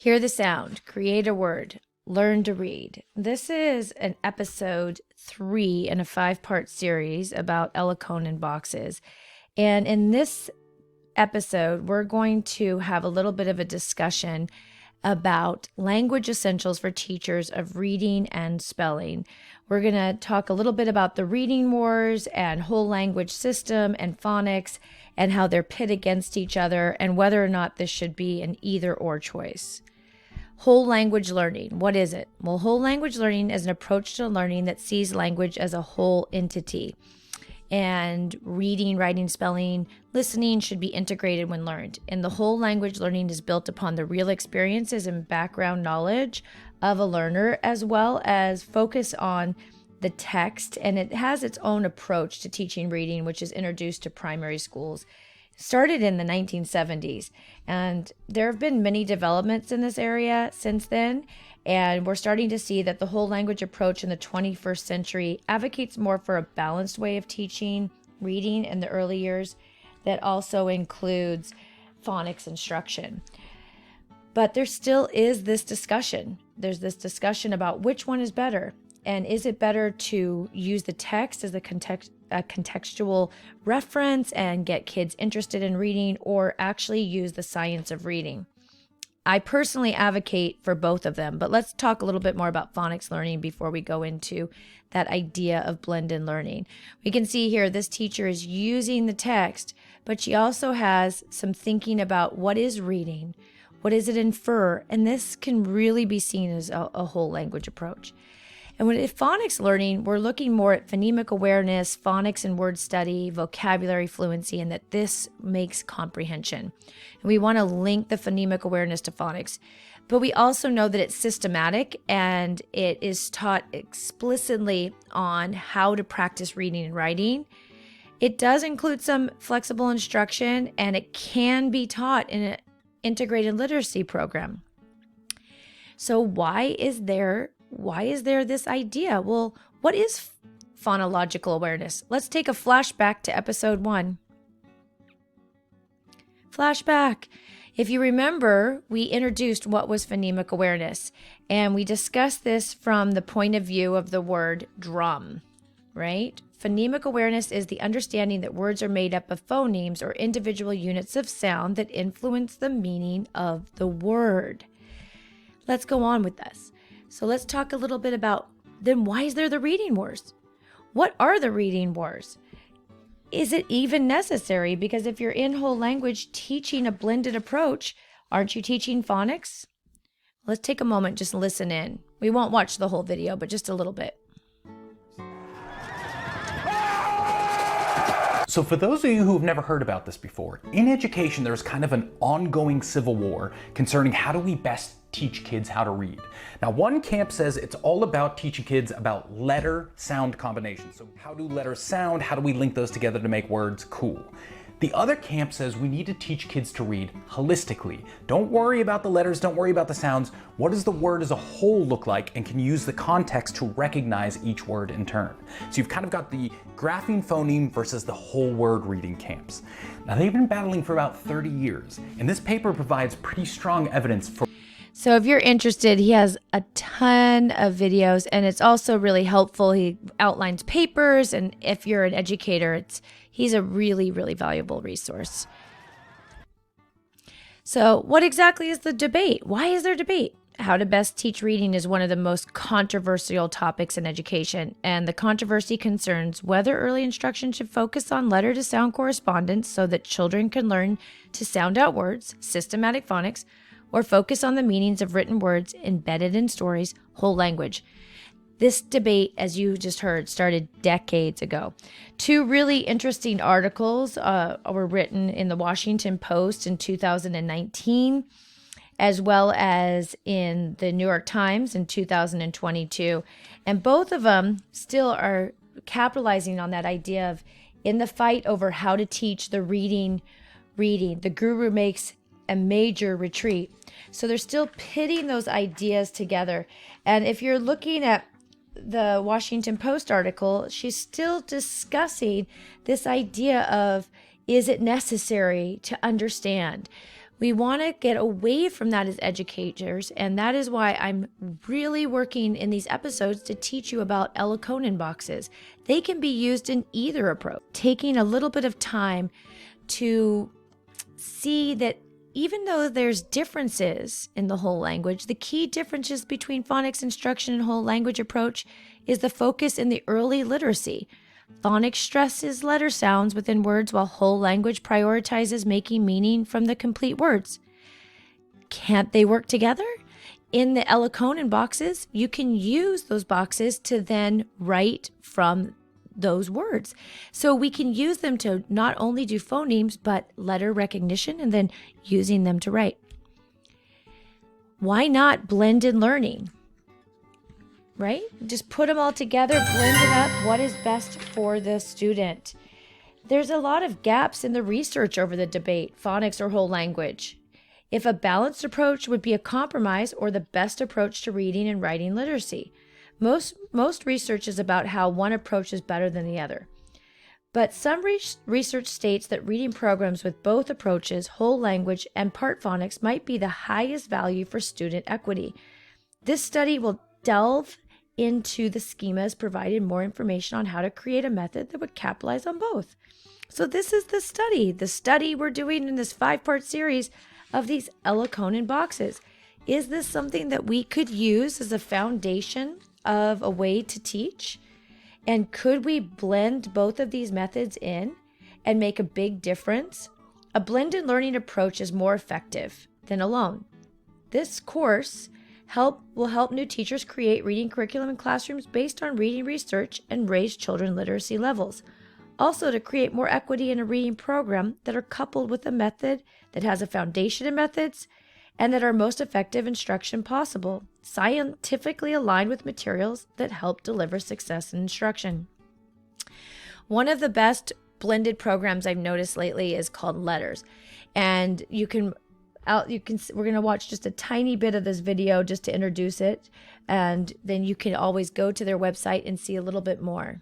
Hear the sound, create a word, learn to read. This is an episode 3 in a 5-part series about Elkonin Boxes. And in this episode, we're going to have a little bit of a discussion about language essentials for teachers of reading and spelling. We're going to talk a little bit about the reading wars and whole language system and phonics and how they're pit against each other and whether or not this should be an either or choice. Whole language learning, what is it? Well, whole language learning is an approach to learning that sees language as a whole entity. And reading, writing, spelling, listening should be integrated when learned. And the whole language learning is built upon the real experiences and background knowledge of a learner, as well as focus on the text. And it has its own approach to teaching reading, which is introduced to primary schools. Started in the 1970s, and there have been many developments in this area since then, and we're starting to see that the whole language approach in the 21st century advocates more for a balanced way of teaching reading in the early years that also includes phonics instruction. But there still is this discussion. There's this discussion about which one is better, and is it better to use the text as a contextual reference and get kids interested in reading, or actually use the science of reading. I personally advocate for both of them, but let's talk a little bit more about phonics learning before we go into that idea of blended learning. We can see here this teacher is using the text, but she also has some thinking about what is reading, what does it infer, and this can really be seen as a whole language approach. And when at phonics learning, we're looking more at phonemic awareness, phonics and word study, vocabulary fluency, and that this makes comprehension. And we want to link the phonemic awareness to phonics. But we also know that it's systematic and it is taught explicitly on how to practice reading and writing. It does include some flexible instruction, and it can be taught in an integrated literacy program. So why is there this idea? Well, what is phonological awareness? Let's take a flashback to episode 1. Flashback. If you remember, we introduced what was phonemic awareness, and we discussed this from the point of view of the word drum, right? Phonemic awareness is the understanding that words are made up of phonemes or individual units of sound that influence the meaning of the word. Let's go on with this. So let's talk a little bit about, then why is there the reading wars? What are the reading wars? Is it even necessary? Because if you're in whole language teaching a blended approach, aren't you teaching phonics? Let's take a moment, just listen in. We won't watch the whole video, but just a little bit. So for those of you who have never heard about this before, in education there's kind of an ongoing civil war concerning how do we best teach kids how to read. Now, one camp says it's all about teaching kids about letter-sound combinations. So how do letters sound? How do we link those together to make words cool? The other camp says we need to teach kids to read holistically. Don't worry about the letters, don't worry about the sounds. What does the word as a whole look like, and can use the context to recognize each word in turn? So you've kind of got the grapheme phoneme versus the whole word reading camps. Now, they've been battling for about 30 years, and this paper provides pretty strong evidence for. So if you're interested, he has a ton of videos, and it's also really helpful. He outlines papers, and if you're an educator, he's a really, really valuable resource. So what exactly is the debate? Why is there debate? How to best teach reading is one of the most controversial topics in education, and the controversy concerns whether early instruction should focus on letter-to-sound correspondence so that children can learn to sound out words, systematic phonics, or focus on the meanings of written words embedded in stories, whole language. This debate, as you just heard, started decades ago. 2 really interesting articles were written in the Washington Post in 2019, as well as in the New York Times in 2022. And both of them still are capitalizing on that idea of, in the fight over how to teach the reading, the guru makes a major retreat. So they're still pitting those ideas together. And if you're looking at the Washington Post article, she's still discussing this idea of, is it necessary to understand? We want to get away from that as educators, and that is why I'm really working in these episodes to teach you about Elkonin boxes. They can be used in either approach, taking a little bit of time to see that even though there's differences in the whole language, the key differences between phonics instruction and whole language approach is the focus in the early literacy. Phonics stresses letter sounds within words, while whole language prioritizes making meaning from the complete words. Can't they work together? In the Elkonin boxes, you can use those boxes to then write from those words. So we can use them to not only do phonemes, but letter recognition and then using them to write. Why not blended learning? Right? Just put them all together, blend it up. What is best for the student? There's a lot of gaps in the research over the debate, phonics or whole language. If a balanced approach would be a compromise or the best approach to reading and writing literacy. Most research is about how one approach is better than the other. But some research states that reading programs with both approaches, whole language and part phonics, might be the highest value for student equity. This study will delve into the schemas, providing more information on how to create a method that would capitalize on both. So this is the study we're doing in this 5-part series of these Elkonin boxes. Is this something that we could use as a foundation of a way to teach? And could we blend both of these methods in and make a big difference? A blended learning approach is more effective than alone. This course will help new teachers create reading curriculum in classrooms based on reading research and raise children literacy levels. Also, to create more equity in a reading program that are coupled with a method that has a foundation in methods and that are most effective instruction possible, scientifically aligned with materials that help deliver success in instruction. One of the best blended programs I've noticed lately is called Letters. And we're going to watch just a tiny bit of this video just to introduce it, and then you can always go to their website and see a little bit more.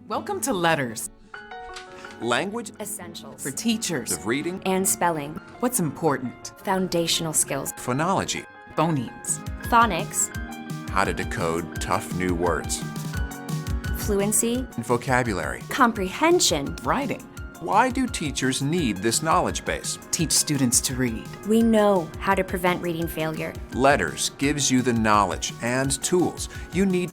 Welcome to Letters. Language Essentials For teachers. of reading, and spelling, What's important? foundational skills, phonology, Phonemes. phonics, how to decode tough new words, fluency, and vocabulary. comprehension. Writing. Why do teachers need this knowledge base? Teach students to read. We know how to prevent reading failure. Letters gives you the knowledge and tools you need.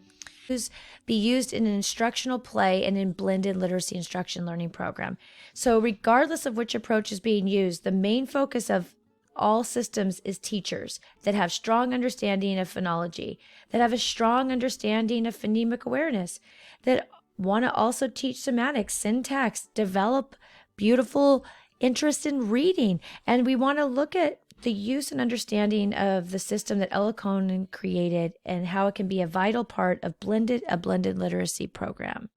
Be used in an instructional play and in blended literacy instruction learning program. So regardless of which approach is being used, the main focus of all systems is teachers that have strong understanding of phonology, that have a strong understanding of phonemic awareness, that want to also teach semantics, syntax, develop beautiful interest in reading. And we want to look at the use and understanding of the system that Elkonin created and how it can be a vital part of a blended literacy program.